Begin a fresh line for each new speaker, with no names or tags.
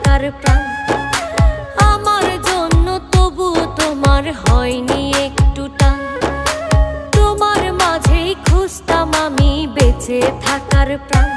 থাকার প্রাণ। আমার জন্য তবু তোমার হয়নি একটু টান। তোমার মাঝেই খুঁজতাম আমি বেঁচে থাকার প্রাণ।